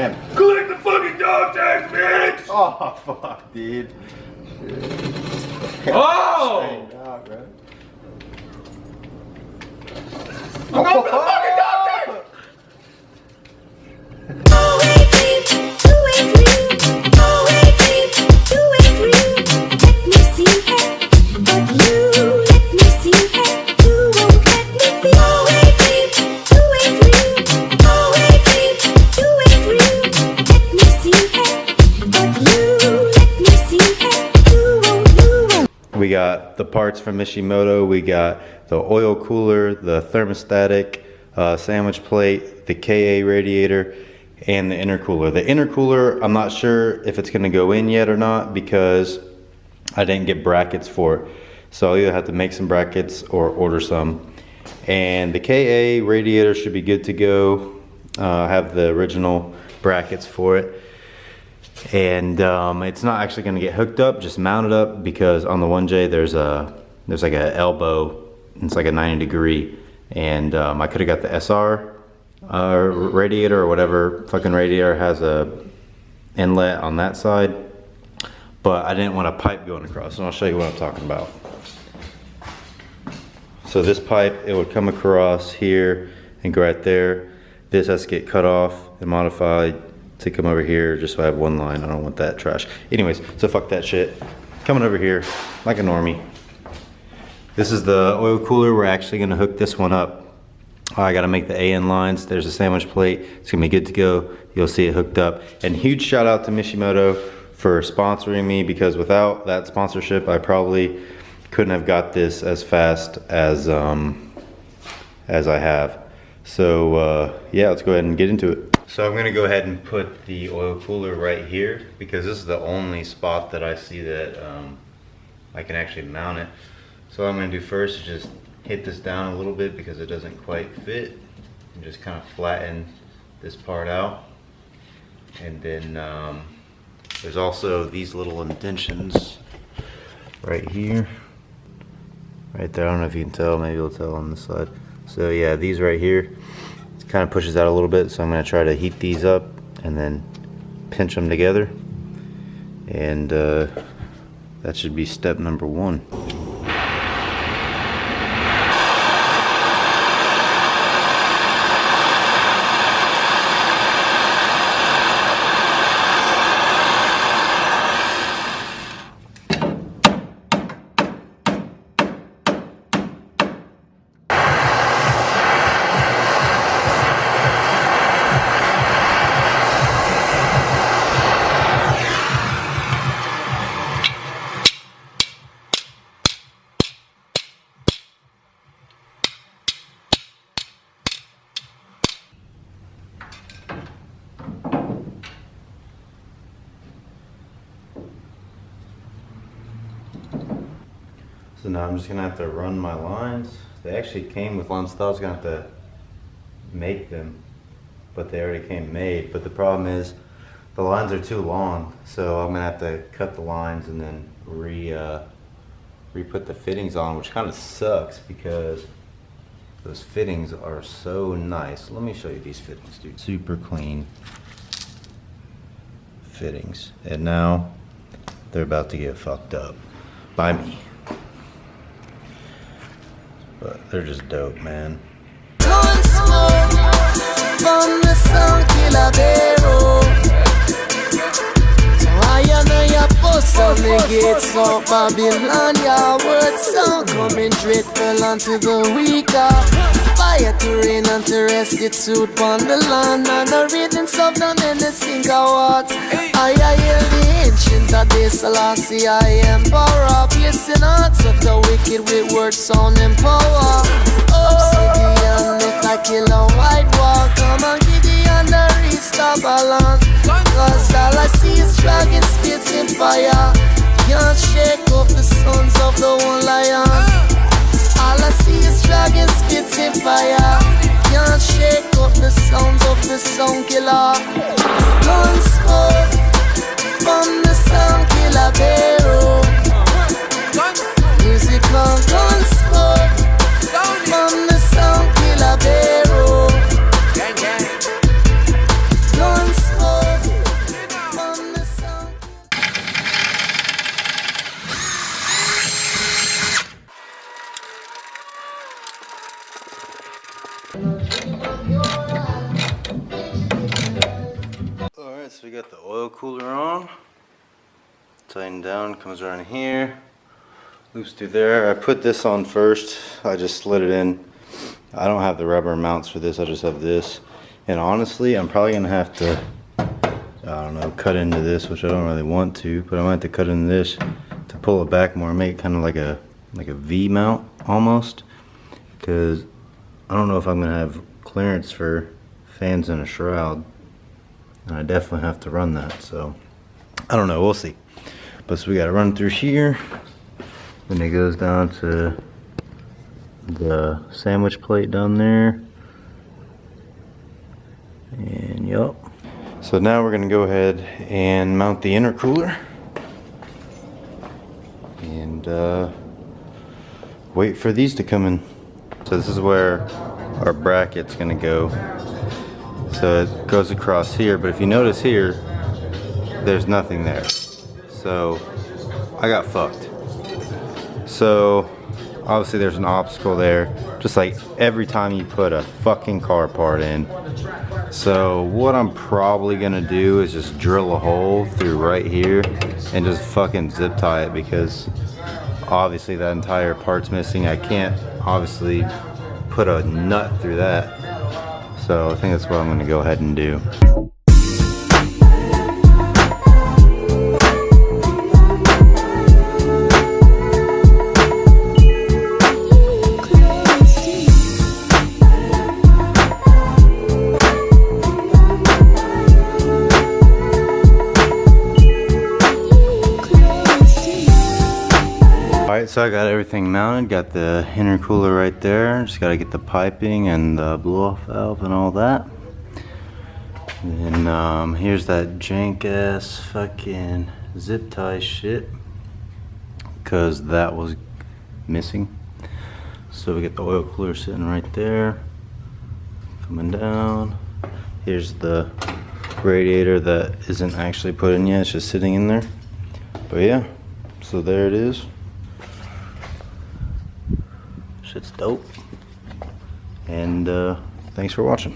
Collect the fucking dog tags, bitch! Oh, fuck, dude. Oh! Out, bro. I'm going for the fucking dog tags! We got the parts from Mishimoto, we got the oil cooler, the thermostatic sandwich plate, the KA radiator, and the intercooler. The intercooler, I'm not sure if it's gonna go in yet or not because I didn't get brackets for it. So I'll either have to make some brackets or order some. And the KA radiator should be good to go. I have the original brackets for it. And it's not actually going to get hooked up, just mounted up, because on the 1J there's like an elbow, it's like a 90-degree, and I could have got the SR radiator or whatever fucking radiator has a inlet on that side, but I didn't want a pipe going across, and I'll show you what I'm talking about. So this pipe, it would come across here and go right there. This has to get cut off and modified to come over here just so I have one line. I don't want that trash. Anyways, so fuck that shit. Coming over here like a normie. This is the oil cooler. We're actually gonna hook this one up. I gotta make the AN lines. There's a sandwich plate. It's gonna be good to go. You'll see it hooked up. And huge shout out to Mishimoto for sponsoring me, because without that sponsorship, I probably couldn't have got this as fast as I have. So yeah, let's go ahead and get into it. So I'm gonna go ahead and put the oil cooler right here, because this is the only spot that I see that I can actually mount it. So what I'm gonna do first is just hit this down a little bit because it doesn't quite fit, and just kind of flatten this part out. And then there's also these little indentions right here, right there. I don't know if you can tell, maybe you'll tell on this side. So yeah, these right here, it kind of pushes out a little bit, so I'm going to try to heat these up and then pinch them together, and that should be step number one. So now I'm just gonna have to run my lines. They actually came with lines, so I was gonna have to make them, but they already came made. But the problem is the lines are too long, so I'm gonna have to cut the lines and then re-put the fittings on, which kind of sucks because those fittings are so nice. Let me show you these fittings, dude. Super clean fittings, and now they're about to get fucked up by me. But they're just dope, man. Fire to rain and to rest it suit on the land, and the rhythms of the men they sing out. I hear the ancient of this Selassie, I empower, placing hearts of the wicked with words sound and power. Obsidian make a killer white walk, come and give the under east of balance. Cause all I see is dragon spits in fire, can't shake off the sons of the one lion. All I see is dragon spits in fire, can't shake up the sounds of the sound killer. Gun smoke from the sound killer barrel. Musical gun smoke from the sound killer barrel. Gun smoke. so we got the oil cooler on. Tighten down, comes around here. Loops through there. I put this on first. I just slid it in. I don't have the rubber mounts for this. I just have this. And honestly, I'm probably gonna have to, I don't know, cut into this, which I don't really want to, but I might have to cut into this to pull it back more, make it kind of like a V mount almost, because I don't know if I'm gonna have clearance for fans and a shroud, and I definitely have to run that. So I don't know. We'll see. But so we got to run through here. Then it goes down to the sandwich plate down there. And yup. So now we're gonna go ahead and mount the intercooler. And wait for these to come in. So this is where our bracket's gonna go. So it goes across here, but if you notice here, there's nothing there. So I got fucked. So obviously there's an obstacle there, just like every time you put a fucking car part in. So what I'm probably gonna do is just drill a hole through right here and just fucking zip tie it, because obviously that entire part's missing. I can't obviously put a nut through that. So I think that's what I'm gonna go ahead and do. Alright, so I got everything mounted, got the intercooler right there, just gotta get the piping and the blow-off valve and all that. And then here's that jank ass fucking zip tie shit, because that was missing. So we got the oil cooler sitting right there, coming down. Here's the radiator that isn't actually put in yet, it's just sitting in there. But yeah, so there it is. Shit's dope. And thanks for watching.